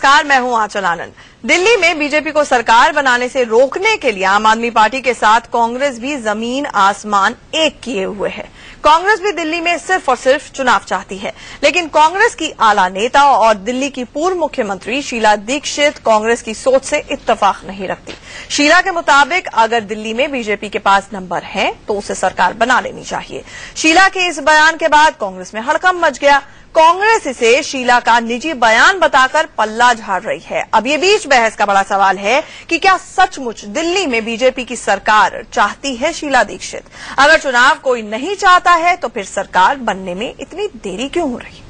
नमस्कार, मैं हूं आंचल आनंद। दिल्ली में बीजेपी को सरकार बनाने से रोकने के लिए आम आदमी पार्टी के साथ कांग्रेस भी जमीन आसमान एक किए हुए है। कांग्रेस भी दिल्ली में सिर्फ और सिर्फ चुनाव चाहती है, लेकिन कांग्रेस की आला नेता और दिल्ली की पूर्व मुख्यमंत्री शीला दीक्षित कांग्रेस की सोच से इत्तेफाक नहीं रखती। शीला के मुताबिक अगर दिल्ली में बीजेपी के पास नंबर है तो उसे सरकार बना लेनी चाहिए। शीला के इस बयान के बाद कांग्रेस में हड़कंप मच गया। कांग्रेस इसे शीला का निजी बयान बताकर पल्ला झाड़ रही है। अब ये बीच बहस का बड़ा सवाल है कि क्या सचमुच दिल्ली में बीजेपी की सरकार चाहती है शीला दीक्षित? अगर चुनाव कोई नहीं चाहता है तो फिर सरकार बनने में इतनी देरी क्यों हो रही?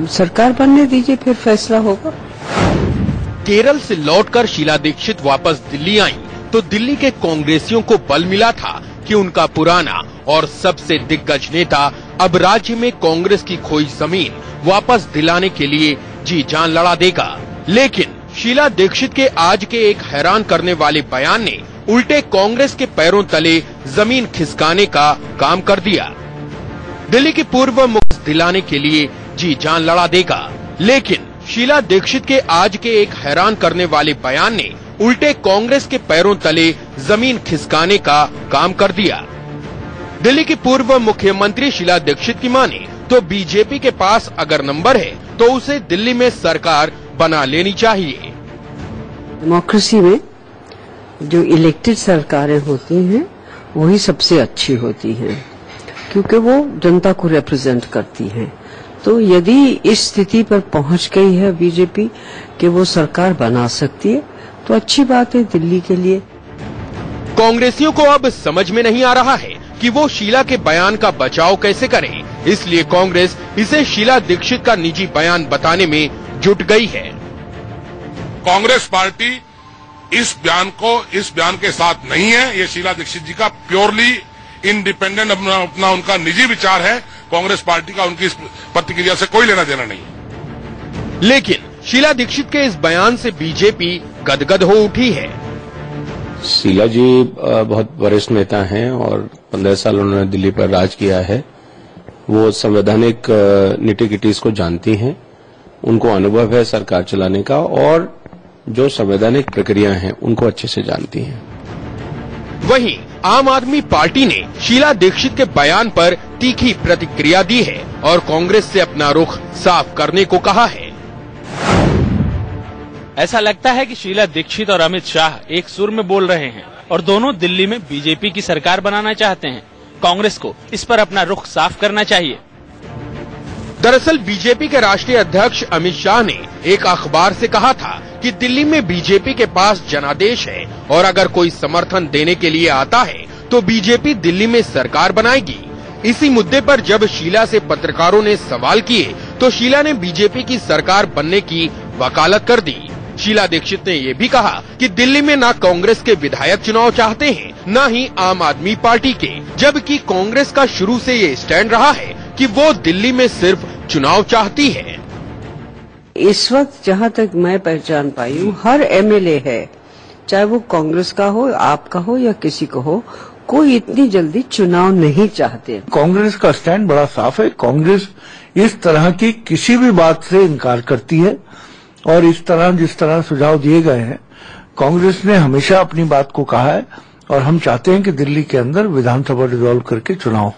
सरकार बनने दीजिए, फिर फैसला होगा। केरल से लौटकर शीला दीक्षित वापस दिल्ली आईं, तो दिल्ली के कांग्रेसियों को बल मिला था कि उनका पुराना और सबसे दिग्गज नेता अब राज्य में कांग्रेस की खोई जमीन वापस दिलाने के लिए जी जान लड़ा देगा। लेकिन शीला दीक्षित के आज के एक हैरान करने वाले बयान ने उल्टे कांग्रेस के पैरों तले जमीन खिसकाने का काम कर दिया। दिल्ली की पूर्व मुख्य दिलाने के लिए जी जान लड़ा देगा, लेकिन शीला दीक्षित के आज के एक हैरान करने वाले बयान ने उल्टे कांग्रेस के पैरों तले जमीन खिसकाने का काम कर दिया। दिल्ली की पूर्व मुख्यमंत्री शीला दीक्षित की माने तो बीजेपी के पास अगर नंबर है तो उसे दिल्ली में सरकार बना लेनी चाहिए। डेमोक्रेसी में जो इलेक्टेड सरकारें होती हैं वही सबसे अच्छी होती हैं, क्योंकि वो जनता को रिप्रेजेंट करती हैं। तो यदि इस स्थिति पर पहुंच गई है बीजेपी कि वो सरकार बना सकती है तो अच्छी बात है दिल्ली के लिए। कांग्रेसियों को अब समझ में नहीं आ रहा है कि वो शीला के बयान का बचाव कैसे करें, इसलिए कांग्रेस इसे शीला दीक्षित का निजी बयान बताने में जुट गई है। कांग्रेस पार्टी इस बयान के साथ नहीं है। ये शीला दीक्षित जी का प्योरली इंडिपेंडेंट अपना उनका निजी विचार है। कांग्रेस पार्टी का उनकी इस प्रतिक्रिया से कोई लेना देना नहीं। लेकिन शीला दीक्षित के इस बयान से बीजेपी गदगद हो उठी है। शीला जी बहुत वरिष्ठ नेता हैं और 15 साल उन्होंने दिल्ली पर राज किया है। वो संवैधानिक निटी-गिटीज को जानती हैं, उनको अनुभव है सरकार चलाने का और जो संवैधानिक प्रक्रिया हैं उनको अच्छे से जानती हैं। वहीं आम आदमी पार्टी ने शीला दीक्षित के बयान पर तीखी प्रतिक्रिया दी है और कांग्रेस से अपना रुख साफ करने को कहा है। ऐसा लगता है कि शीला दीक्षित और अमित शाह एक सुर में बोल रहे हैं और दोनों दिल्ली में बीजेपी की सरकार बनाना चाहते हैं। कांग्रेस को इस पर अपना रुख साफ करना चाहिए। दरअसल बीजेपी के राष्ट्रीय अध्यक्ष अमित शाह ने एक अखबार से कहा था कि दिल्ली में बीजेपी के पास जनादेश है और अगर कोई समर्थन देने के लिए आता है तो बीजेपी दिल्ली में सरकार बनाएगी। इसी मुद्दे पर जब शीला से पत्रकारों ने सवाल किए तो शीला ने बीजेपी की सरकार बनने की वकालत कर दी। शीला दीक्षित ने ये भी कहा कि दिल्ली में न कांग्रेस के विधायक चुनाव चाहते हैं न ही आम आदमी पार्टी के, जबकि कांग्रेस का शुरू से ये स्टैंड रहा है कि वो दिल्ली में सिर्फ चुनाव चाहती है। इस वक्त जहाँ तक मैं पहचान पाई हूँ, हर एमएलए है, चाहे वो कांग्रेस का हो, आपका हो या किसी को हो, कोई इतनी जल्दी चुनाव नहीं चाहते। कांग्रेस का स्टैंड बड़ा साफ है। कांग्रेस इस तरह की किसी भी बात से इनकार करती है और जिस तरह सुझाव दिए गए हैं, कांग्रेस ने हमेशा अपनी बात को कहा है और हम चाहते हैं कि दिल्ली के अंदर विधानसभा डिसॉल्व करके चुनाव हो।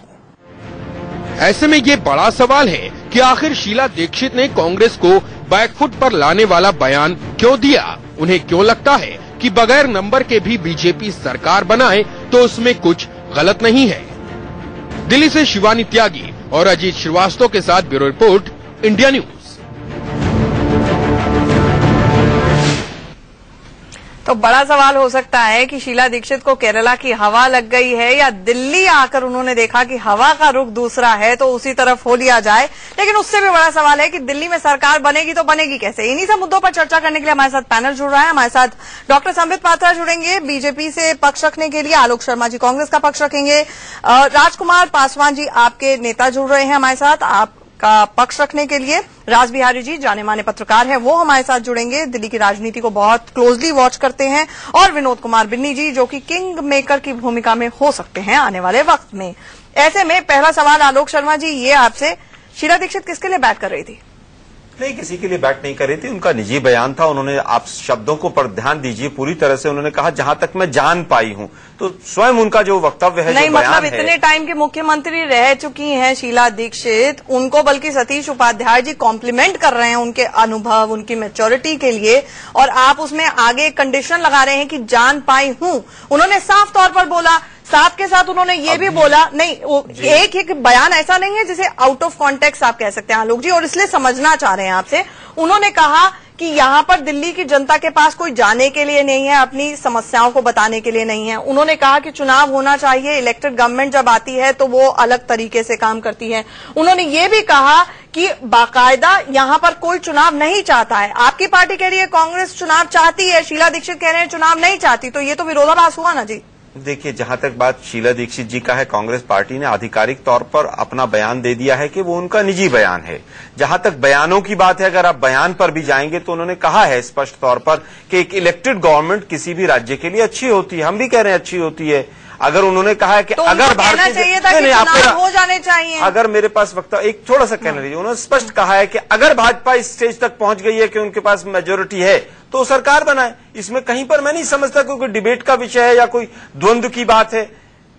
ऐसे में ये बड़ा सवाल है कि आखिर शीला दीक्षित ने कांग्रेस को बैकफुट पर लाने वाला बयान क्यों दिया। उन्हें क्यों लगता है कि बगैर नंबर के भी बीजेपी सरकार बनाए तो उसमें कुछ गलत नहीं है। दिल्ली से शिवानी त्यागी और अजीत श्रीवास्तव के साथ ब्यूरो रिपोर्ट, इंडिया न्यूज। तो बड़ा सवाल हो सकता है कि शीला दीक्षित को केरला की हवा लग गई है या दिल्ली आकर उन्होंने देखा कि हवा का रुख दूसरा है तो उसी तरफ हो लिया जाए। लेकिन उससे भी बड़ा सवाल है कि दिल्ली में सरकार बनेगी तो बनेगी कैसे। इन्हीं सब मुद्दों पर चर्चा करने के लिए हमारे साथ पैनल जुड़ रहा है। हमारे साथ डॉक्टर संबित पात्रा जुड़ेंगे बीजेपी से पक्ष रखने के लिए, आलोक शर्मा जी कांग्रेस का पक्ष रखेंगे, राजकुमार पासवान जी आपके नेता जुड़ रहे हैं हमारे साथ, आप का पक्ष रखने के लिए राज बिहारी जी जाने माने पत्रकार हैं, वो हमारे साथ जुड़ेंगे, दिल्ली की राजनीति को बहुत क्लोजली वॉच करते हैं, और विनोद कुमार बिन्नी जी जो कि किंग मेकर की भूमिका में हो सकते हैं आने वाले वक्त में। ऐसे में पहला सवाल आलोक शर्मा जी ये आपसे, शीला दीक्षित किसके लिए बैट कर रही थी? नहीं, किसी के लिए बैट नहीं कर रही थी, उनका निजी बयान था। उन्होंने, आप शब्दों को पर ध्यान दीजिए, पूरी तरह से उन्होंने कहा जहां तक मैं जान पाई हूं, तो स्वयं उनका जो वक्तव्य है, नहीं जो बयान मतलब है, इतने टाइम के मुख्यमंत्री रह चुकी हैं शीला दीक्षित, उनको बल्कि सतीश उपाध्याय जी कॉम्प्लीमेंट कर रहे हैं उनके अनुभव, उनकी मैच्योरिटी के लिए, और आप उसमें आगे कंडीशन लगा रहे हैं कि जान पाई हूं। उन्होंने साफ तौर पर बोला, साथ के साथ उन्होंने ये भी बोला, नहीं एक बयान ऐसा नहीं है जिसे आउट ऑफ कॉन्टेक्स्ट आप कह सकते हैं आलोक जी, और इसलिए समझना चाह रहे हैं आपसे। उन्होंने कहा कि यहां पर दिल्ली की जनता के पास कोई जाने के लिए नहीं है, अपनी समस्याओं को बताने के लिए नहीं है। उन्होंने कहा कि चुनाव होना चाहिए, इलेक्टेड गवर्नमेंट जब आती है तो वो अलग तरीके से काम करती है। उन्होंने ये भी कहा कि बाकायदा यहां पर कोई चुनाव नहीं चाहता है। आपकी पार्टी कह रही है कांग्रेस चुनाव चाहती है, शीला दीक्षित कह रहे हैं चुनाव नहीं चाहती, तो ये तो विरोधाभास हुआ ना जी। देखिए, जहां तक बात शीला दीक्षित जी का है, कांग्रेस पार्टी ने आधिकारिक तौर पर अपना बयान दे दिया है कि वो उनका निजी बयान है। जहां तक बयानों की बात है, अगर आप बयान पर भी जाएंगे तो उन्होंने कहा है स्पष्ट तौर पर कि एक इलेक्टेड गवर्नमेंट किसी भी राज्य के लिए अच्छी होती है, हम भी कह रहे हैं अच्छी होती है। अगर उन्होंने कहा है कि तो अगर भारतीय हो जाने चाहिए, अगर मेरे पास वक्त एक थोड़ा सा कहने दीजिए, उन्होंने स्पष्ट कहा है कि अगर भाजपा इस स्टेज तक पहुंच गई है कि उनके पास मेजोरिटी है तो सरकार बनाए। इसमें कहीं पर मैं नहीं समझता कोई डिबेट का विषय है या कोई द्वंद्व की बात है।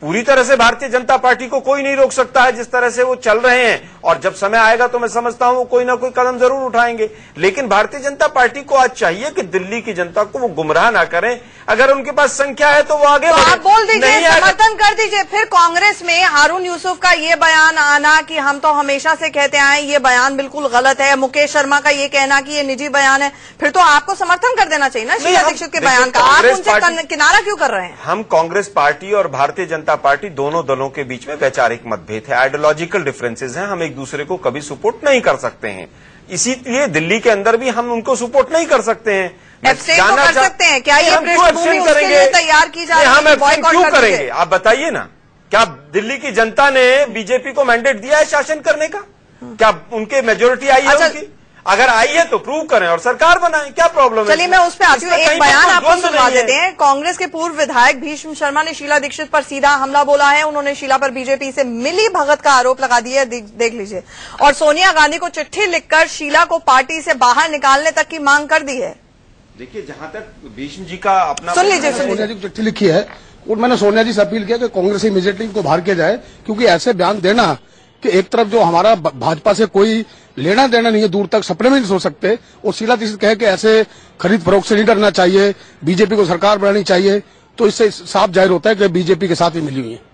पूरी तरह से भारतीय जनता पार्टी को कोई नहीं रोक सकता है जिस तरह से वो चल रहे हैं, और जब समय आएगा तो मैं समझता हूं वो कोई ना कोई कदम जरूर उठाएंगे। लेकिन भारतीय जनता पार्टी को आज चाहिए कि दिल्ली की जनता को वो गुमराह ना करें। अगर उनके पास संख्या है तो वो आगे बढ़े। आप बोल दीजिए, समर्थन कर दीजिए। फिर कांग्रेस में हारून यूसुफ का ये बयान आना कि हम तो हमेशा से कहते आए ये बयान बिल्कुल गलत है, मुकेश शर्मा का ये कहना कि ये निजी बयान है, फिर तो आपको समर्थन कर देना चाहिए ना शीला दीक्षित के बयान का। आप उनसे किनारा क्यों कर रहे हैं? हम कांग्रेस पार्टी और भारतीय जनता पार्टी दोनों दलों के बीच में वैचारिक मतभेद है, आइडियोलॉजिकल डिफरेंसेस हैं। हम एक दूसरे को कभी सपोर्ट नहीं कर सकते हैं, इसीलिए दिल्ली के अंदर भी हम उनको सपोर्ट नहीं कर सकते हैं। एब्स्टेन तो कर सकते हैं क्या? ये पृष्ठभूमि उसके लिए तैयार की जा रही है, हम एब्स्टेन क्यों करेंगे? आप बताइए ना, क्या दिल्ली की जनता ने बीजेपी को मैंडेट दिया है शासन करने का? क्या उनके मेजोरिटी आई है उनकी? अगर आई है तो प्रूव करें और सरकार बनाएं, क्या प्रॉब्लम है? चलिए मैं उस पर आती हूँ, एक बयान आपको सुनवा देते हैं। कांग्रेस के पूर्व विधायक भीष्म शर्मा ने शीला दीक्षित पर सीधा हमला बोला है। उन्होंने शीला पर बीजेपी से मिली भगत का आरोप लगा दिया है, देख लीजिए। और सोनिया गांधी को चिट्ठी लिखकर शीला को पार्टी से बाहर निकालने तक की मांग कर दी है। देखिए, जहां तक भीष्म जी का अपना सुन लीजिए, सोनिया जी को चिट्ठी लिखी है और मैंने सोनिया जी से अपील किया कि कांग्रेस इमीडिएटली इनको बाहर किया जाए, क्योंकि ऐसे बयान देना कि एक तरफ जो हमारा भाजपा से कोई लेना देना नहीं है, दूर तक सप्लीमेंट्स हो सकते, और शीला दीक्षित कहे कि ऐसे खरीद फरोख्त से नहीं डरना चाहिए, बीजेपी को सरकार बनानी चाहिए, तो इससे साफ जाहिर होता है कि बीजेपी के साथ ही मिली हुई है।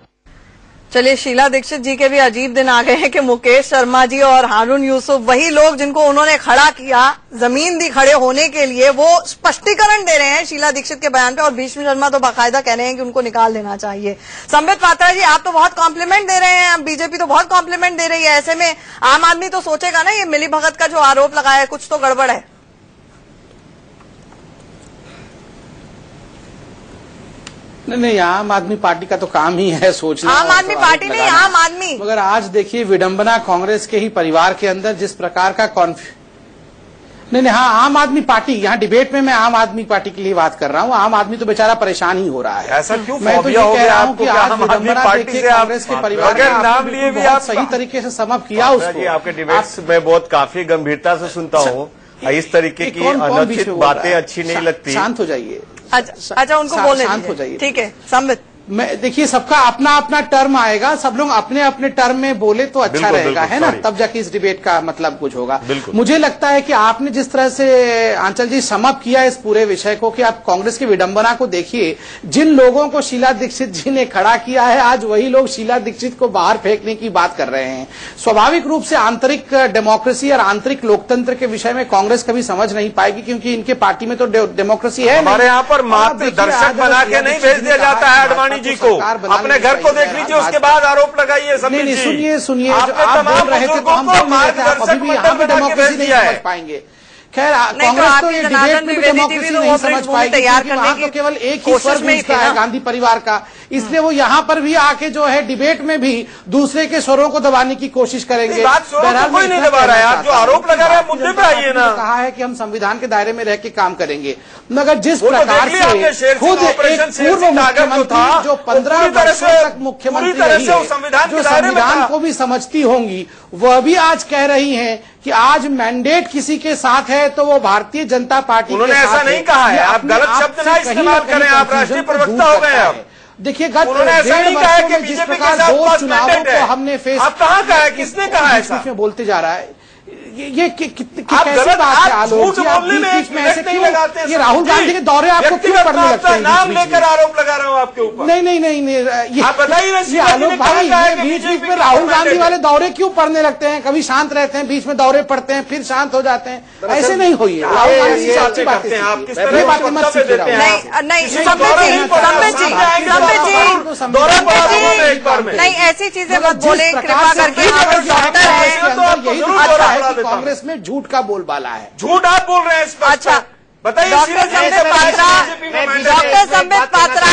चलिए, शीला दीक्षित जी के भी अजीब दिन आ गए हैं कि मुकेश शर्मा जी और हारून यूसुफ, वही लोग जिनको उन्होंने खड़ा किया, जमीन दी खड़े होने के लिए, वो स्पष्टीकरण दे रहे हैं शीला दीक्षित के बयान पे, और भीष्म शर्मा तो बाकायदा कह रहे हैं कि उनको निकाल देना चाहिए। संबित पात्रा जी, आप तो बहुत कॉम्प्लीमेंट दे रहे हैं, बीजेपी तो बहुत कॉम्प्लीमेंट दे रही है, ऐसे में आम आदमी तो सोचेगा ना ये मिली भगत का जो आरोप लगाया है कुछ तो गड़बड़ है। नहीं, आम आदमी पार्टी का तो काम ही है सोचना। आम आदमी पार्टी नहीं, आम आदमी। मगर आज देखिए विडंबना कांग्रेस के ही परिवार के अंदर जिस प्रकार का नहीं, हाँ, आम आदमी पार्टी, यहाँ डिबेट में मैं आम आदमी पार्टी के लिए बात कर रहा हूँ। आम आदमी तो बेचारा परेशान ही हो रहा है। ऐसा क्यों? मैं तो ये कह रहा हूँ कि आज विडंबना देखिए कांग्रेस के परिवार का नाम लिए भी आप सही तरीके से समअप किया उसको। आपके डिबेट्स में बहुत काफी गंभीरता से सुनता हूँ, इस तरीके की अनुचित बातें अच्छी नहीं लगती। शांत हो जाइए। अच्छा, उनको बोलने शांत हो जाइए, ठीक है। संबित, मैं देखिए सबका अपना अपना टर्म आएगा, सब लोग अपने अपने टर्म में बोले तो अच्छा रहेगा, है ना, तब जाके इस डिबेट का मतलब कुछ होगा। मुझे लगता है कि आपने जिस तरह से आंचल जी समअप किया इस पूरे विषय को, कि आप कांग्रेस की विडंबना को देखिए, जिन लोगों को शीला दीक्षित जी ने खड़ा किया है, आज वही लोग शीला दीक्षित को बाहर फेंकने की बात कर रहे हैं। स्वाभाविक रूप से आंतरिक डेमोक्रेसी और आंतरिक लोकतंत्र के विषय में कांग्रेस कभी समझ नहीं पाएगी, क्योंकि इनके पार्टी में तो डेमोक्रेसी है। हमारे यहाँ पर मात्र दर्शक बना के नहीं भेज दिया जाता है अडवाणी जी को, अपने घर को देख लीजिए, उसके बाद आरोप लगाइए। सुनिए, आप बोल रहे थे तो हम अभी भी यहाँ पे डेमोक्रेसी नहीं समझ पाएंगे। खैर, कांग्रेस तो ये डिबेट में भी डेमोक्रेसी नहीं समझ पाएगी, क्योंकि वहां तो केवल एक ही स्वर गूंजता है गांधी परिवार का। इसलिए वो यहाँ पर भी आके जो है डिबेट में भी दूसरे के स्वरों को दबाने की कोशिश करेंगे। बहरहाल कोई नहीं दबा रहा है, आप जो आरोप लगा रहे हैं मुद्दे पे आइए ना। कहा है कि हम संविधान के दायरे में रह के काम करेंगे, मगर जिस प्रकार से खुद एक पूर्व मुख्यमंत्री जो 15 वर्षों तक मुख्यमंत्री रही है, जो संविधान को भी समझती होंगी, वह भी आज कह रही हैं कि आज मैंडेट किसी के साथ है तो वो भारतीय जनता पार्टी के साथ है। उन्होंने ऐसा नहीं कहा है, आप गलत शब्द ना इस्तेमाल करें, आप राष्ट्रीय प्रवक्ता हो गए आप। देखिए गत 1.5 वर्षों में जिस प्रकार 2 चुनावों को हमने फेस, आप कहाँ कहा है, किसने कहा है? बीच में बोलते जा रहा है, ये कैसी बात है आलोक जी? आप बीच में ऐसे क्यों? ये राहुल गांधी के दौरे आपको क्यों पड़ने लगते हैं? नाम लेकर आरोप लगा रहा हूँ आपके ऊपर। नहीं, आप बताइए ये आलोक भाई, ये बीच में राहुल गांधी वाले दौरे क्यों पड़ने लगते हैं? कभी शांत रहते हैं, बीच में दौरे पड़ते हैं, फिर शांत हो जाते हैं, ऐसे नहीं हुई है। राहुल गांधी से अच्छी बात है, आप किस तरह बात मत कीजिए। नहीं, ऐसी चीजें मत बोले कृपा करके। अच्छा है कि कांग्रेस में झूठ का बोलबाला है। झूठ आप बोल रहे हैं इस पर। अच्छा बताइए, डॉक्टर संबित पात्रा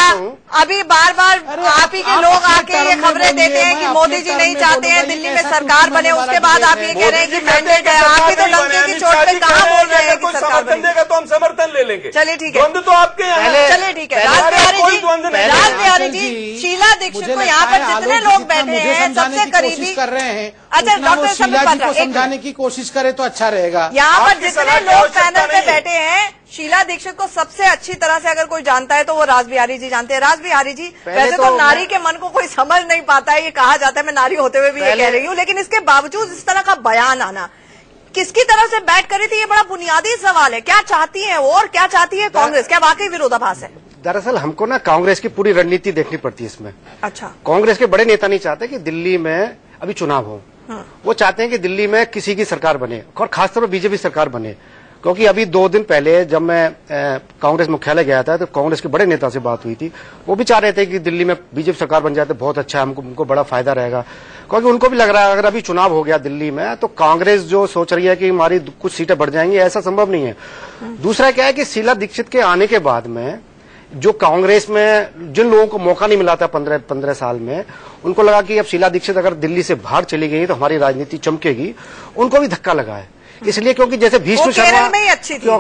अभी बार बार आप ही के लोग आके ये खबरें देते हैं कि मोदी जी नहीं चाहते हैं दिल्ली में सरकार बने, उसके बाद आप ये कह रहे हैं कि मैंडेट है। आप ही तो डंके की चोट पे कहाँ बोल रहे हैं कि सरकार देगा तो हम समर्थन ले लेंगे। चलिए ठीक है, तो आपके यहाँ, चलिए ठीक है। राज बिहारी जी, शीला दीक्षित को यहाँ पर जितने लोग बैठे हैं सबसे करीबी कर रहे हैं। अच्छा डॉक्टर संबित पात्रा समझाने की कोशिश करे तो अच्छा रहेगा। यहाँ पर जितने लोग पैनल पे बैठे हैं, शीला दीक्षित को सबसे अच्छी तरह से अगर कोई जानता है तो वो राज बिहारी जी जानते हैं। राज बिहारी जी, वैसे तो नारी के मन को कोई समझ नहीं पाता है, ये कहा जाता है, मैं नारी होते हुए भी ये कह रही हूँ, लेकिन इसके बावजूद इस तरह का बयान आना किसकी तरफ से बैठ करी थी, ये बड़ा बुनियादी सवाल है। क्या चाहती है वो और क्या चाहती है कांग्रेस? क्या वाकई विरोधाभास है? दरअसल हमको ना कांग्रेस की पूरी रणनीति देखनी पड़ती है इसमें। अच्छा, कांग्रेस के बड़े नेता नहीं चाहते कि दिल्ली में अभी चुनाव हो, वो चाहते हैं कि दिल्ली में किसी की सरकार बने, और खासतौर पर बीजेपी सरकार बने। क्योंकि अभी 2 दिन पहले जब मैं कांग्रेस मुख्यालय गया था तो कांग्रेस के बड़े नेता से बात हुई थी, वो भी चाह रहे थे कि दिल्ली में बीजेपी सरकार बन जाए तो बहुत अच्छा है, हमको बड़ा फायदा रहेगा। क्योंकि उनको भी लग रहा है अगर अभी चुनाव हो गया दिल्ली में तो कांग्रेस जो सोच रही है कि हमारी कुछ सीटें बढ़ जाएंगी, ऐसा संभव नहीं है। दूसरा क्या है कि शीला दीक्षित के आने के बाद में जो कांग्रेस में जिन लोगों को मौका नहीं मिला था 15 साल में, उनको लगा कि अब शीला दीक्षित अगर दिल्ली से बाहर चली गई तो हमारी राजनीति चमकेगी, उनको भी धक्का लगा है। इसलिए क्योंकि जैसे भीष्म शर्मा,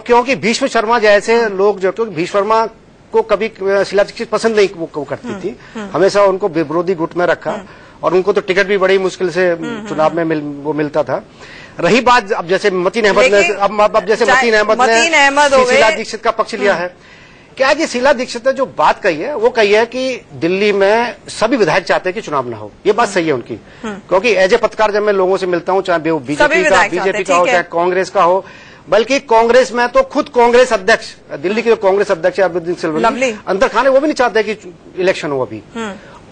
क्योंकि भीष्म शर्मा जैसे लोग जो, क्योंकि भीष्म शर्मा को कभी शीला दीक्षित पसंद नहीं वो करती थी, हमेशा उनको विरोधी गुट में रखा, और उनको तो टिकट भी बड़ी मुश्किल से चुनाव में वो मिलता था। रही बात अब जैसे मतीन अहमद ने, अब जैसे मतीन अहमद ने शीला दीक्षित का पक्ष लिया है। क्या है कि शीला दीक्षित ने जो बात कही है वो कही है कि दिल्ली में सभी विधायक चाहते हैं कि चुनाव ना हो, ये बात सही है उनकी। क्योंकि एज ए पत्रकार जब मैं लोगों से मिलता हूँ, चाहे वो बीजेपी का हो चाहे कांग्रेस का हो, बल्कि कांग्रेस में तो खुद कांग्रेस अध्यक्ष, दिल्ली के जो कांग्रेस अध्यक्ष है अरविंद सिलवली, अंदर खाने, वो भी नहीं चाहते कि इलेक्शन हो अभी।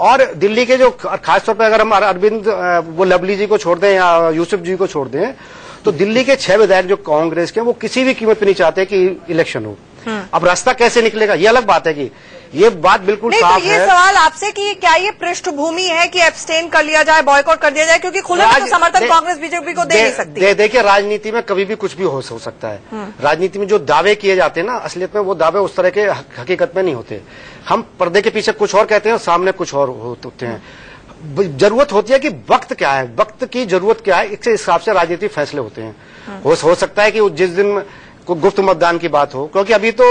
और दिल्ली के जो खासतौर पर अगर हम अरविंद वो लवली जी को छोड़ दें या यूसुफ जी को छोड़ दें, तो दिल्ली के 6 विधायक जो कांग्रेस के, वो किसी भी कीमत पर नहीं चाहते कि इलेक्शन हो। अब रास्ता कैसे निकलेगा ये अलग बात है, कि ये बात बिल्कुल साफ है। तो ये सवाल आपसे कि क्या ये पृष्ठभूमि है कि एब्सटेन कर लिया जाए, बॉयकॉट कर दिया जाए, क्योंकि खुले में तो समर्थन कांग्रेस बीजेपी को दे नहीं सकती। देखिए राजनीति में कभी भी कुछ भी हो सकता है। राजनीति में जो दावे किए जाते हैं ना, असलियत में वो दावे उस तरह के हकीकत में नहीं होते। हम पर्दे के पीछे कुछ और कहते हैं और सामने कुछ और होते हैं। जरूरत होती है कि वक्त क्या है, वक्त की जरूरत क्या है, इसके हिसाब से राजनीतिक फैसले होते हैं। हो सकता है कि जिस दिन को गुप्त मतदान की बात हो, क्योंकि अभी तो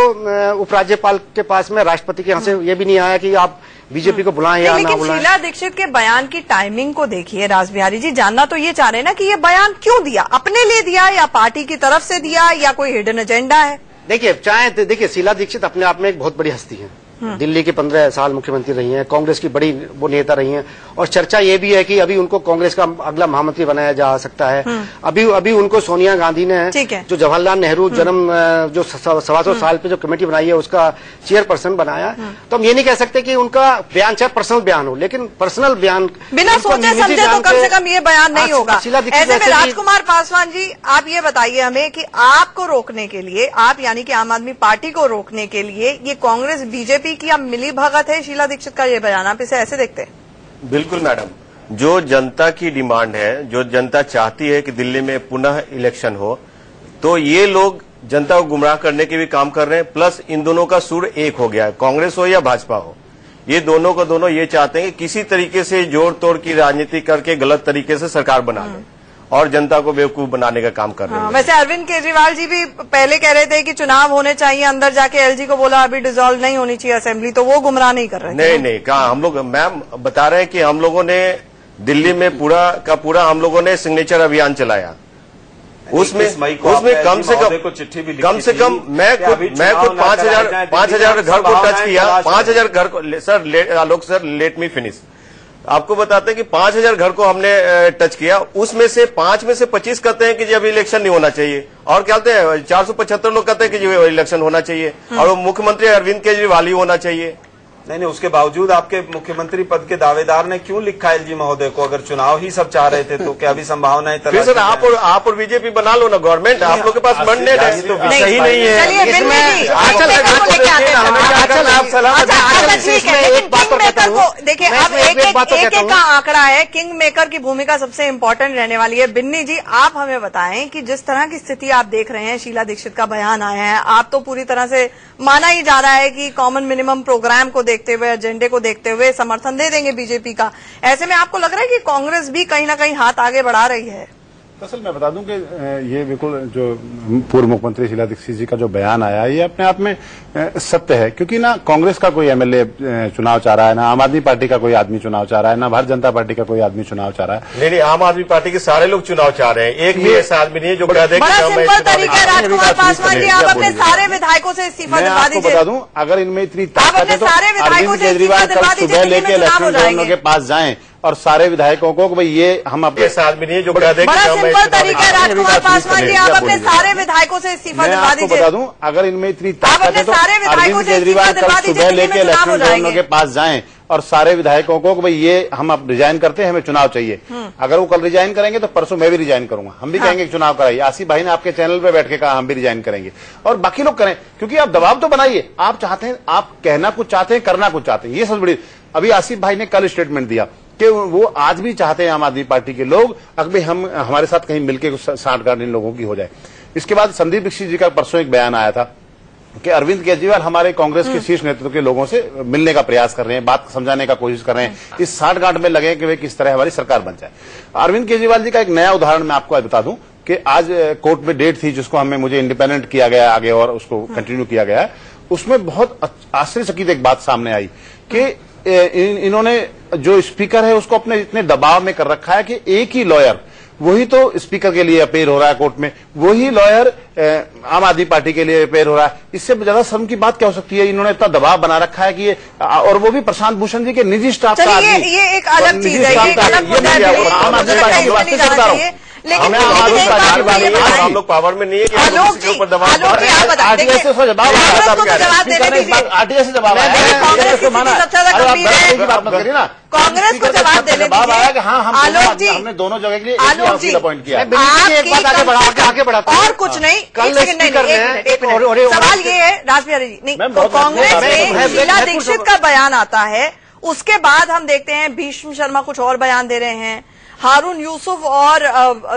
उपराज्यपाल के पास में राष्ट्रपति के यहाँ से ये भी नहीं आया कि आप बीजेपी को बुलाएं या ना बुलाएं। शीला दीक्षित के बयान की टाइमिंग को देखिए राज बिहारी जी, जानना तो ये चाह रहे हैं ना कि ये बयान क्यों दिया, अपने लिए दिया या पार्टी की तरफ से दिया या कोई हिडन एजेंडा है? देखिए शीला दीक्षित अपने आप में एक बहुत बड़ी हस्ती है। दिल्ली के 15 साल मुख्यमंत्री रही हैं, कांग्रेस की बड़ी वो नेता रही हैं, और चर्चा ये भी है कि अभी उनको कांग्रेस का अगला महामंत्री बनाया जा सकता है। अभी उनको सोनिया गांधी ने जो जवाहरलाल नेहरू जन्म जो 125 साल पे जो कमेटी बनाई है उसका चेयरपर्सन बनाया। तो हम ये नहीं कह सकते कि उनका बयान चाहे पर्सनल बयान हो, लेकिन पर्सनल बयान बिना सोचे समझे तो कम से कम ये बयान नहीं होगा। ऐसे में राजकुमार पासवान जी, आप ये बताइए हमें कि आपको रोकने के लिए, आप यानी कि आम आदमी पार्टी को रोकने के लिए ये कांग्रेस बीजेपी की अब मिली भगत है शीला दीक्षित का ये बयान, आप इसे ऐसे देखते हैं? बिल्कुल मैडम, जो जनता की डिमांड है, जो जनता चाहती है कि दिल्ली में पुनः इलेक्शन हो, तो ये लोग जनता को गुमराह करने के भी काम कर रहे हैं। प्लस इन दोनों का सुर एक हो गया है, कांग्रेस हो या भाजपा हो। ये दोनों को दोनों ये चाहते हैं कि किसी तरीके से जोड़ तोड़ की राजनीति करके गलत तरीके से सरकार बना ले और जनता को बेवकूफ बनाने का काम कर रहे हैं। वैसे अरविंद केजरीवाल जी भी पहले कह रहे थे कि चुनाव होने चाहिए, अंदर जाके एलजी को बोला अभी डिसॉल्व नहीं होनी चाहिए असेंबली, तो वो गुमराह नहीं कर रहे थे। नहीं कहा हम लोग, मैम बता रहे हैं कि हम लोगों ने दिल्ली में पूरा हम लोगों ने सिग्नेचर अभियान चलाया। उसमें कम से कम मैं खुद 5,000 घर को टच किया। 5,000 घर को, सर आलोक सर लेट मी फिनिश। आपको बताते हैं कि 5,000 घर को हमने टच किया। उसमें से 5 में से 25 कहते हैं कि जी अभी इलेक्शन नहीं होना चाहिए, और क्या कहते हैं 475 लोग कहते हैं कि जी इलेक्शन होना चाहिए, और वो मुख्यमंत्री अरविंद केजरीवाल ही होना चाहिए। नहीं, उसके बावजूद आपके मुख्यमंत्री पद के दावेदार ने क्यों लिखा एलजी महोदय को? अगर चुनाव ही सब चाह रहे थे तो क्या अभी संभावनाएं? फिर सर आप और बीजेपी बना लो ना गवर्नमेंट, आप लोग के पास मैंडेट है। तो सही नहीं है। देखिए अब एक का आंकड़ा है, किंग मेकर की भूमिका सबसे इम्पोर्टेंट रहने वाली है। बिन्नी जी, आप हमें बताएं कि जिस तरह की स्थिति आप देख रहे हैं, शीला दीक्षित का बयान आया है, आप तो पूरी तरह से माना ही जा रहा है कि कॉमन मिनिमम प्रोग्राम को देखते हुए, एजेंडे को देखते हुए समर्थन दे देंगे बीजेपी का। ऐसे में आपको लग रहा है कि कांग्रेस भी कहीं ना कहीं हाथ आगे बढ़ा रही है? दरअसल मैं बता दूं कि ये बिल्कुल जो पूर्व मुख्यमंत्री शीला दीक्षित जी का जो बयान आया है, ये अपने आप में सत्य है, क्योंकि ना कांग्रेस का कोई एमएलए चुनाव चाह रहा है, ना आम आदमी पार्टी का कोई आदमी चुनाव चाह रहा है, ना भारतीय जनता पार्टी का कोई आदमी चुनाव चाह रहा है। नहीं, आम आदमी पार्टी के सारे लोग चुनाव चाह रहे हैं, एक भी ऐसा आदमी नहीं है जो कह दे। बड़ा सिंपल तरीका है राजकुमार पासवान जी, आप अपने सारे विधायकों से इस्तीफा दिलवा दीजिए। बता दूं, अगर इनमें इतनी ताकत है तो अरविंद केजरीवाल कल सुबह लेके लेफ्टिनेंट गवर्नर के पास जाएं और सारे विधायकों को भाई ये हम अपने आदमी नहीं है जो कह दे। बड़ा सिंपल तरीका है राजकुमार पासवान जी, आप अपने सारे विधायकों से इस्तीफा दिलवा दीजिए। बता दूं, अगर इनमें इतनी ताकत है तो अरविंद केजरीवाल कल सुबह लेके लेफ्टिनेंट गवर्नर के पास जाएं और सारे विधायकों को भाई ये हम अब रिजाइन करते हैं, हमें चुनाव चाहिए। अगर वो कल रिजाइन करेंगे तो परसों मैं भी रिजाइन करूंगा, हम भी कहेंगे चुनाव कराइए। आसिफ भाई ने आपके चैनल पे बैठ के कहा हम भी रिजाइन करेंगे, और बाकी लोग करें, क्योंकि आप दबाव तो बनाइए। आप चाहते हैं, आप कहना कुछ चाहते हैं, करना कुछ चाहते हैं, ये सबसे बड़ी। अभी आसिफ भाई ने कल स्टेटमेंट दिया कि वो आज भी चाहते हैं आम आदमी पार्टी के लोग अगर हम हमारे साथ कहीं मिलकर साठगांठ इन लोगों की हो जाए। इसके बाद संदीप दीक्षित जी का परसों एक बयान आया था कि अरविंद केजरीवाल हमारे कांग्रेस के शीर्ष नेतृत्व के लोगों से मिलने का प्रयास कर रहे हैं, बात समझाने का कोशिश कर रहे हैं, इस साठगांठ में लगे कि वे किस तरह हमारी सरकार बन जाए। अरविंद केजरीवाल जी का एक नया उदाहरण मैं आपको बता दूं कि आज कोर्ट में डेट थी जिसको मुझे इंडिपेंडेंट किया गया आगे और उसको कंटिन्यू किया गया है। उसमें बहुत आश्चर्यचकित एक बात सामने आई कि इन्होंने जो स्पीकर है उसको अपने इतने दबाव में कर रखा है कि एक ही लॉयर, वही तो स्पीकर के लिए अपेयर हो रहा है कोर्ट में, वही लॉयर आम आदमी पार्टी के लिए अपेयर हो रहा है। इससे ज्यादा शर्म की बात क्या हो सकती है? इन्होंने इतना दबाव बना रखा है कि ये, और वो भी प्रशांत भूषण जी के निजी स्टाफ का आदमी। ये एक अलग चीज है, ये अलग मुद्दा है, आम आदमी पार्टी की बात से बता रहा हूँ। लेकिन हम लोग पावर में नहीं है कि आरटीआई से जवाब कांग्रेस को जवाब देने दीजिए। आलोक जी, हमने दोनों जगह के लिए आलोक जी अपॉइंट किया। आगे बढ़ा और कुछ नहीं, सवाल ये है राजबिहारी जी, नहीं तो कांग्रेस में शीला दीक्षित का बयान आता है, उसके बाद हम देखते हैं भीष्म शर्मा कुछ और बयान दे रहे हैं, हारून यूसुफ और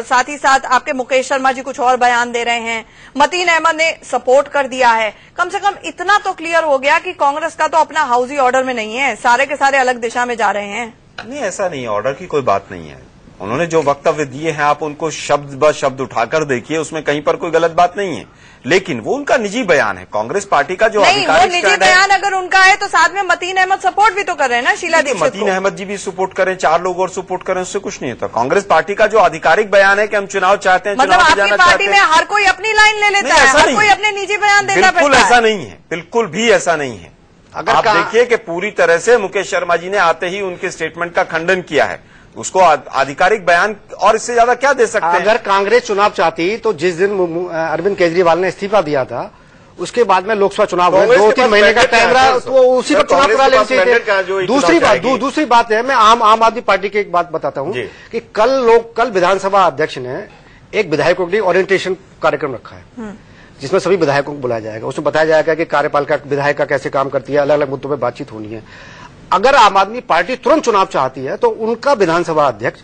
साथ ही साथ आपके मुकेश शर्मा जी कुछ और बयान दे रहे हैं, मतीन अहमद ने सपोर्ट कर दिया है। कम से कम इतना तो क्लियर हो गया कि कांग्रेस का तो अपना हाउसी ऑर्डर में नहीं है, सारे के सारे अलग दिशा में जा रहे हैं। नहीं, ऐसा नहीं है, ऑर्डर की कोई बात नहीं है। उन्होंने जो वक्तव्य दिए हैं आप उनको शब्द ब शब्द उठाकर देखिए, उसमें कहीं पर कोई गलत बात नहीं है, लेकिन वो उनका निजी बयान है। कांग्रेस पार्टी का जो नहीं, वो निजी बयान अगर उनका है तो साथ में मतीन अहमद सपोर्ट भी तो कर रहे हैं ना शीला दीक्षित। मतीन अहमद जी भी सपोर्ट करें, 4 लोग और सपोर्ट करें, उससे कुछ नहीं होता। कांग्रेस पार्टी का जो आधिकारिक बयान है कि हम चुनाव चाहते हैं, मतलब आपकी पार्टी में हर कोई अपनी लाइन ले लेता है, हर कोई अपने निजी बयान देता है। बिल्कुल ऐसा नहीं है, बिल्कुल भी ऐसा नहीं है। अगर आप देखिए कि पूरी तरह से मुकेश शर्मा जी ने आते ही उनके स्टेटमेंट का खंडन किया है, उसको आधिकारिक बयान और इससे ज्यादा क्या दे सकते हैं? अगर कांग्रेस चुनाव चाहती तो जिस दिन अरविंद केजरीवाल ने इस्तीफा दिया था उसके बाद में लोकसभा चुनाव हुए, 2-3 महीने का टाइम रहा, तो उसी पर चुनाव करा लेना चाहिए। दूसरी बात है, मैं आम आदमी पार्टी की एक बात बताता हूं कि कल विधानसभा अध्यक्ष ने एक विधायकों के लिए ओरिएंटेशन कार्यक्रम रखा है जिसमें सभी विधायकों को बुलाया जाएगा। उसमें बताया जाएगा कि कार्यपालिका विधायक का कैसे काम करती है, अलग अलग मुद्दों पर बातचीत होनी है। अगर आम आदमी पार्टी तुरंत चुनाव चाहती है तो उनका विधानसभा अध्यक्ष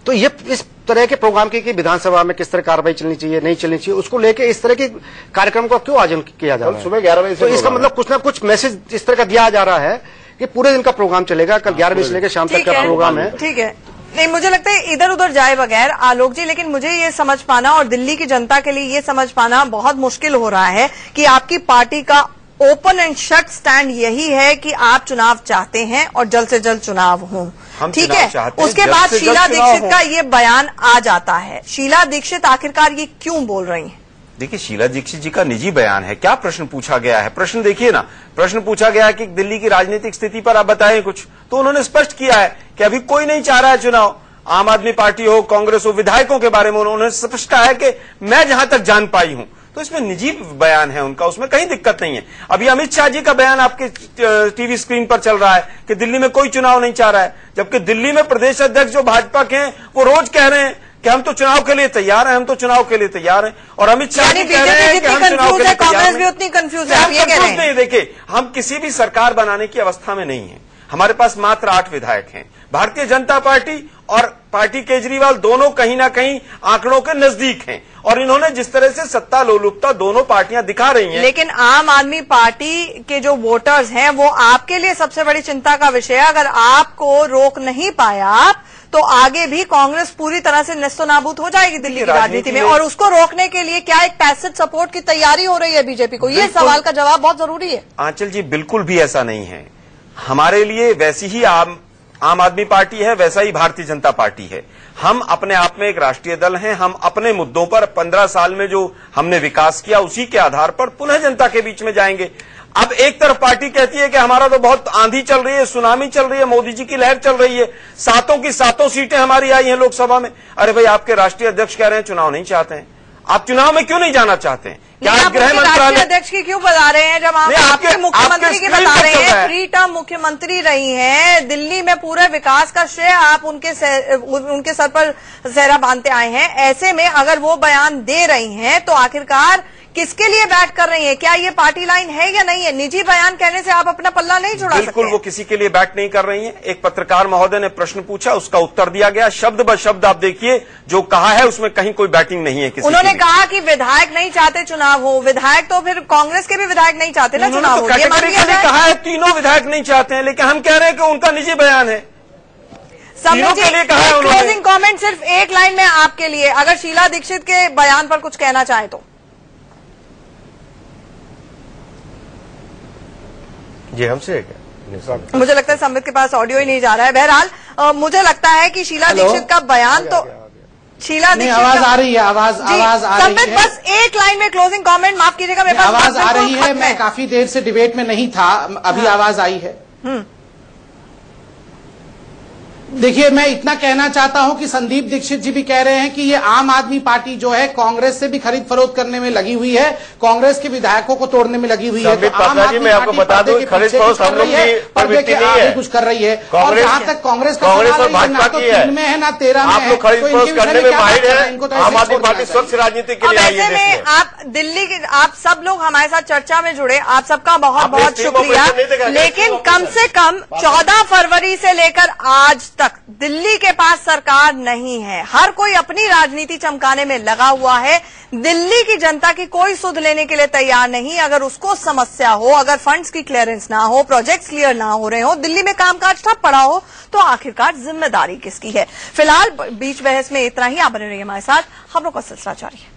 तो ये इस तरह के प्रोग्राम की कि विधानसभा में किस तरह कार्रवाई चलनी चाहिए, नहीं चलनी चाहिए, उसको लेके इस तरह के कार्यक्रम को क्यों आयोजन किया जा रहा है? सुबह 11 बजे तो इसका मतलब कुछ ना कुछ मैसेज इस तरह का दिया जा रहा है कि पूरे दिन का प्रोग्राम चलेगा, कल 11 बजे से लेकर शाम तक का प्रोग्राम है। ठीक है, नहीं मुझे लगता है इधर उधर जाए बगैर आलोक जी, लेकिन मुझे ये समझ पाना और दिल्ली की जनता के लिए ये समझ पाना बहुत मुश्किल हो रहा है कि आपकी पार्टी का ओपन एंड शट स्टैंड यही है कि आप चुनाव चाहते हैं और जल्द से जल्द चुनाव हो, ठीक है। उसके बाद शीला दीक्षित का ये बयान आ जाता है। शीला दीक्षित आखिरकार ये क्यों बोल रही हैं? देखिए, शीला दीक्षित जी का निजी बयान है। क्या प्रश्न पूछा गया है? प्रश्न देखिए ना, प्रश्न पूछा गया है कि दिल्ली की राजनीतिक स्थिति पर आप बताएं कुछ, तो उन्होंने स्पष्ट किया है कि अभी कोई नहीं चाह रहा है चुनाव। आम आदमी पार्टी हो, कांग्रेस हो, विधायकों के बारे में उन्होंने स्पष्ट कहा है कि मैं जहां तक जान पाई हूं, तो इसमें निजी बयान है उनका, उसमें कहीं दिक्कत नहीं है। अभी अमित शाह जी का बयान आपके टीवी स्क्रीन पर चल रहा है कि दिल्ली में कोई चुनाव नहीं चाह रहा है, जबकि दिल्ली में प्रदेश अध्यक्ष जो भाजपा के हैं वो रोज कह रहे हैं कि हम तो चुनाव के लिए तैयार हैं, हम तो चुनाव के लिए तैयार हैं। और अमित शाह जी कह रहे हैं कि हम चुनाव के लिए कांग्रेस भी उतनी कंफ्यूज है, ये कह रहे हैं। नहीं, देखिए, हम किसी भी सरकार बनाने की अवस्था में नहीं है। हमारे पास मात्र 8 विधायक हैं। भारतीय जनता पार्टी और पार्टी केजरीवाल दोनों कहीं ना कहीं आंकड़ों के नजदीक हैं, और इन्होंने जिस तरह से सत्ता लोलुपता दोनों पार्टियां दिखा रही हैं। लेकिन आम आदमी पार्टी के जो वोटर्स हैं वो आपके लिए सबसे बड़ी चिंता का विषय है। अगर आपको रोक नहीं पाया आप, तो आगे भी कांग्रेस पूरी तरह से नेस्तनाबूद हो जाएगी दिल्ली की राजनीति में, और उसको रोकने के लिए क्या एक पैसिव सपोर्ट की तैयारी हो रही है बीजेपी को? ये सवाल का जवाब बहुत जरूरी है। आंचल जी, बिल्कुल भी ऐसा नहीं है। हमारे लिए वैसी ही आम आदमी पार्टी है, वैसा ही भारतीय जनता पार्टी है। हम अपने आप में एक राष्ट्रीय दल हैं। हम अपने मुद्दों पर 15 साल में जो हमने विकास किया उसी के आधार पर पुनः जनता के बीच में जाएंगे। अब एक तरफ पार्टी कहती है कि हमारा तो बहुत आंधी चल रही है, सुनामी चल रही है, मोदी जी की लहर चल रही है, 7 की 7 सीटें हमारी आई हैं लोकसभा में। अरे भाई, आपके राष्ट्रीय अध्यक्ष कह रहे हैं चुनाव नहीं चाहते हैं। आप चुनाव में क्यों नहीं जाना चाहते हैं? क्या आप गृह मंत्रालय अध्यक्ष की क्यों बता रहे हैं, जब आप आपके मुख्यमंत्री की बता रहे हैं? 3 टर्म मुख्यमंत्री रही हैं दिल्ली में, पूरे विकास का श्रेय आप उनके सर पर सेहरा बांधते आए हैं। ऐसे में अगर वो बयान दे रही हैं तो आखिरकार किसके लिए बैट कर रही है? क्या ये पार्टी लाइन है या नहीं है? निजी बयान कहने से आप अपना पल्ला नहीं छुड़ा सकते। बिल्कुल, वो किसी के लिए बैट नहीं कर रही है। एक पत्रकार महोदय ने प्रश्न पूछा, उसका उत्तर दिया गया, शब्द ब शब्द आप देखिए जो कहा है, उसमें कहीं कोई बैटिंग नहीं है किसी। उन्होंने कहा कि विधायक नहीं चाहते चुनाव हो। विधायक तो फिर कांग्रेस के भी विधायक नहीं चाहते ना चुनाव हो, ये मान लिया जाए। कहा है तीनों विधायक नहीं चाहते हैं, लेकिन हम कह रहे हैं कि उनका निजी बयान है। क्लोजिंग कमेंट सिर्फ एक लाइन में आपके लिए, अगर शीला दीक्षित के बयान पर कुछ कहना चाहे तो। जी, हमसे है क्या? मुझे लगता है संबित के पास ऑडियो ही नहीं जा रहा है। बहरहाल मुझे लगता है कि शीला दीक्षित का बयान तो शीला दीक्षित आवाज आ रही है, आवाज आ रही है। बस एक लाइन में क्लोजिंग कमेंट, माफ कीजिएगा मेरे पास आवाज आ रही है। मैं काफी देर से डिबेट में नहीं था, अभी आवाज आई है। देखिए, मैं इतना कहना चाहता हूं कि संदीप दीक्षित जी भी कह रहे हैं कि ये आम आदमी पार्टी जो है कांग्रेस से भी खरीद फरोख्त करने में लगी हुई है, कांग्रेस के विधायकों को तोड़ने में लगी हुई है। तो आम आदमी मैं आपको बता दूं, खरीद फरोख्त हम लोग की प्रवृत्ति नहीं है, कुछ कर रही है। और जहां तक कांग्रेस का सवाल है, ना तो 3 में है ना 13 में है, आप लोग खरीद फरोख्त करने में माहिर है। आम आदमी पार्टी स्वच्छ राजनीति के लिए आई है। ऐसे में आप दिल्ली के, आप सब लोग हमारे साथ चर्चा में जुड़े, आप सबका बहुत बहुत शुक्रिया। लेकिन कम से कम 14 फरवरी से लेकर आज तक दिल्ली के पास सरकार नहीं है। हर कोई अपनी राजनीति चमकाने में लगा हुआ है। दिल्ली की जनता की कोई सुध लेने के लिए तैयार नहीं। अगर उसको समस्या हो, अगर फंड्स की क्लियरेंस ना हो, प्रोजेक्ट्स क्लियर ना हो रहे हो, दिल्ली में कामकाज ठप पड़ा हो, तो आखिरकार जिम्मेदारी किसकी है? फिलहाल बीच बहस में इतना ही। आप बने रहिए हमारे साथ, खबरों का सिलसिला जारी है।